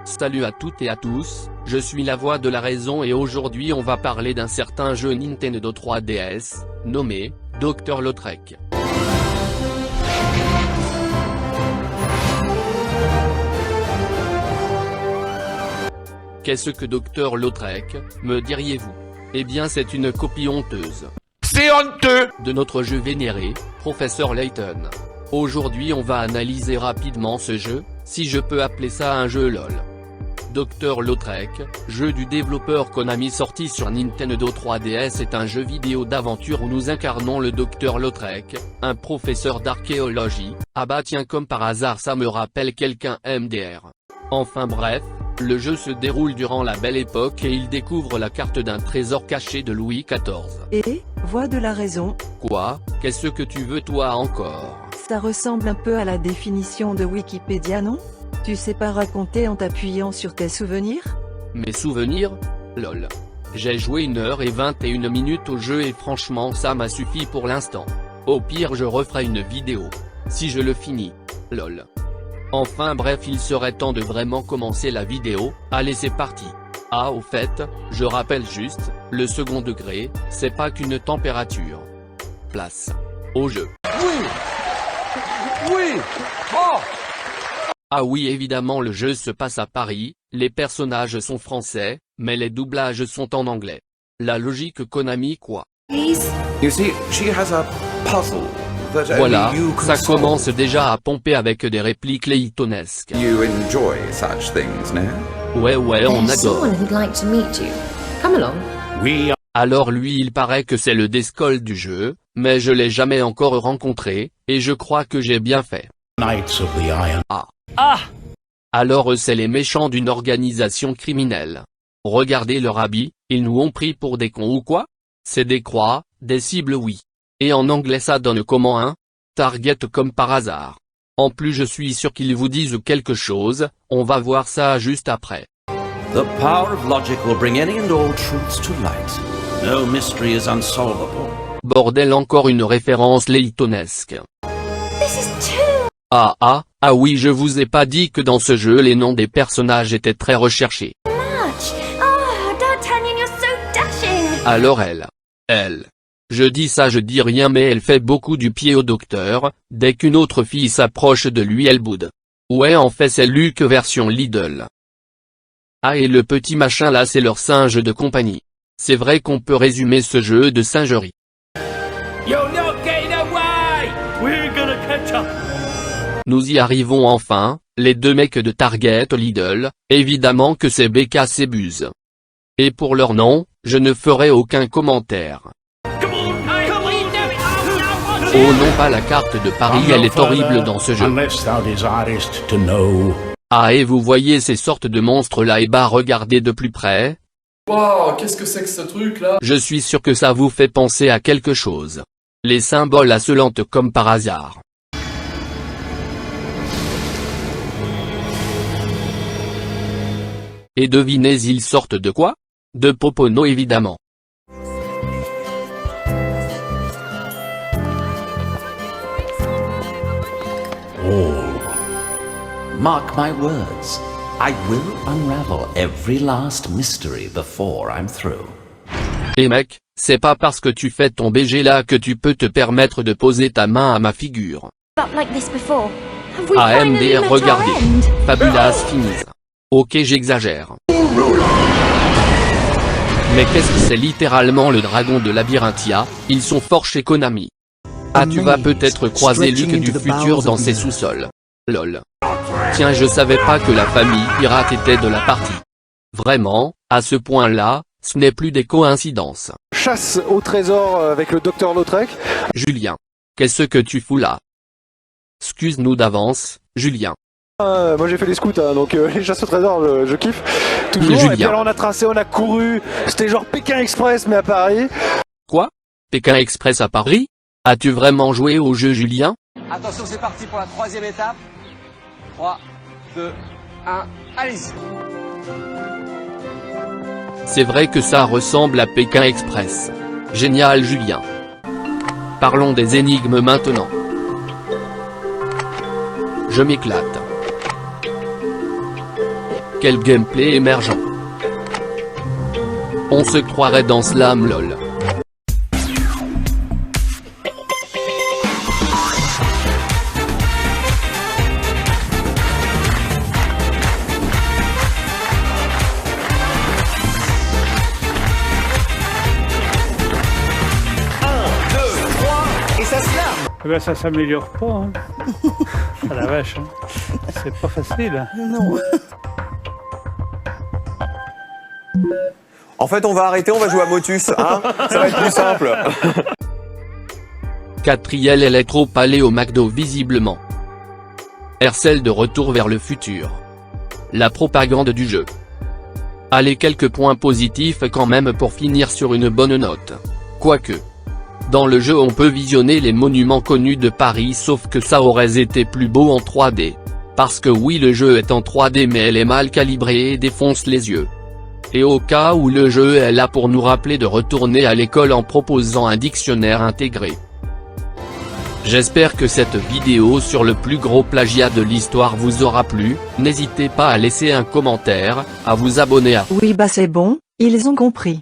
Salut à toutes et à tous, je suis la voix de la raison et aujourd'hui on va parler d'un certain jeu Nintendo 3DS, nommé Dr Lautrec. Qu'est-ce que Dr Lautrec, me diriez-vous? Eh bien c'est une copie honteuse. C'est honteux! De notre jeu vénéré, Professeur Layton. Aujourd'hui on va analyser rapidement ce jeu, si je peux appeler ça un jeu LOL. Dr Lautrec, jeu du développeur Konami sorti sur Nintendo 3DS est un jeu vidéo d'aventure où nous incarnons le Dr Lautrec, un professeur d'archéologie. Ah bah tiens, comme par hasard ça me rappelle quelqu'un MDR. Enfin bref, le jeu se déroule durant la Belle Époque et il découvre la carte d'un trésor caché de Louis XIV. Et, voix de la raison. Quoi? Qu'est-ce que tu veux toi encore? Ça ressemble un peu à la définition de Wikipédia, non? Tu sais pas raconter en t'appuyant sur tes souvenirs? Mes souvenirs? Lol. J'ai joué 1h21 au jeu et franchement ça m'a suffi pour l'instant. Au pire je referai une vidéo. Si je le finis. Lol. Enfin bref, il serait temps de vraiment commencer la vidéo, allez c'est parti. Ah au fait, je rappelle juste, le second degré, c'est pas qu'une température. Place au jeu. Oui! Oui! Oh! Ah oui évidemment le jeu se passe à Paris, les personnages sont français, mais les doublages sont en anglais. La logique Konami quoi. You see, she has a puzzle that Voilà, only you can ça solve. commence déjà à pomper avec des répliques laytonesques. You enjoy such things, no? Ouais on There's adore. someone who'd like to meet you. Come along. Alors lui il paraît que c'est le Descol du jeu, mais je l'ai jamais encore rencontré, et je crois que j'ai bien fait. Alors c'est les méchants d'une organisation criminelle. Regardez leur habit, ils nous ont pris pour des cons ou quoi? C'est des croix, des cibles oui. Et en anglais ça donne comment hein? Target comme par hasard. En plus je suis sûr qu'ils vous disent quelque chose, on va voir ça juste après. The power of logic will bring any and all truths to light. No mystery is unsolvable. Bordel encore une référence laytonesque. This is too Ah oui je vous ai pas dit que dans ce jeu les noms des personnages étaient très recherchés. much. Oh, D'Artagnan, you're so dashing. Alors elle. Je dis ça je dis rien mais elle fait beaucoup du pied au docteur, dès qu'une autre fille s'approche de lui elle boude. Ouais en fait c'est Luc version Lidl. Ah et le petit machin là c'est leur singe de compagnie. C'est vrai qu'on peut résumer ce jeu de singerie. You're not getting away! We're gonna catch up! Nous y arrivons enfin, les deux mecs de Target Lidl, évidemment que c'est BK et Buzz. Et pour leur nom, je ne ferai aucun commentaire. Oh non pas la carte de Paris elle est horrible dans ce jeu. Ah et vous voyez ces sortes de monstres là et bah regardez de plus près. Waouh, qu'est-ce que c'est que ce truc là? Je suis sûr que ça vous fait penser à quelque chose. Les symboles assolantes comme par hasard. Et devinez ils sortent de quoi? De Popono évidemment. Mark my words. I will unravel every last mystery before I'm through. Et mec, c'est pas parce que tu fais ton BG là que tu peux te permettre de poser ta main à ma figure. Felt like this before. Have we AMDR finally met our regardez. end? Fabulas finis. Ok j'exagère. Mais qu'est-ce que c'est littéralement le dragon de Labyrinthia, ils sont forts chez Konami. Ah tu vas peut-être croiser Luc du futur dans ses sous-sols. Lol. Tiens je savais pas que la famille pirate était de la partie. Vraiment, à ce point-là, ce n'est plus des coïncidences. Chasse au trésor avec le docteur Lautrec. Julien. Qu'est-ce que tu fous là? Excuse-nous d'avance, Julien. Moi j'ai fait les scouts, hein, donc les chasses au trésor je kiffe. Toujours, Julien. et puis alors on a tracé, on a couru, c'était genre Pékin Express mais à Paris. Quoi? Pékin Express à Paris? As-tu vraiment joué au jeu Julien? Attention, c'est parti pour la troisième étape. 3, 2, 1, allez-y. C'est vrai que ça ressemble à Pékin Express. Génial Julien. Parlons des énigmes maintenant. Je m'éclate. quel gameplay émergent. On se croirait dans Slam LOL. Eh ben ça s'améliore pas, hein. Ah la vache, hein. C'est pas facile. Non. En fait, on va arrêter, on va jouer à Motus, hein. Ça va être plus simple. Catriel Electro-Palais au McDo visiblement. Hercel de retour vers le futur. La propagande du jeu. Allez, quelques points positifs quand même pour finir sur une bonne note. Quoique. Dans le jeu on peut visionner les monuments connus de Paris, sauf que ça aurait été plus beau en 3D. Parce que oui, le jeu est en 3D mais elle est mal calibrée et défonce les yeux. Et au cas où le jeu est là pour nous rappeler de retourner à l'école en proposant un dictionnaire intégré. J'espère que cette vidéo sur le plus gros plagiat de l'histoire vous aura plu, n'hésitez pas à laisser un commentaire, à vous abonner à... Oui bah c'est bon, ils ont compris.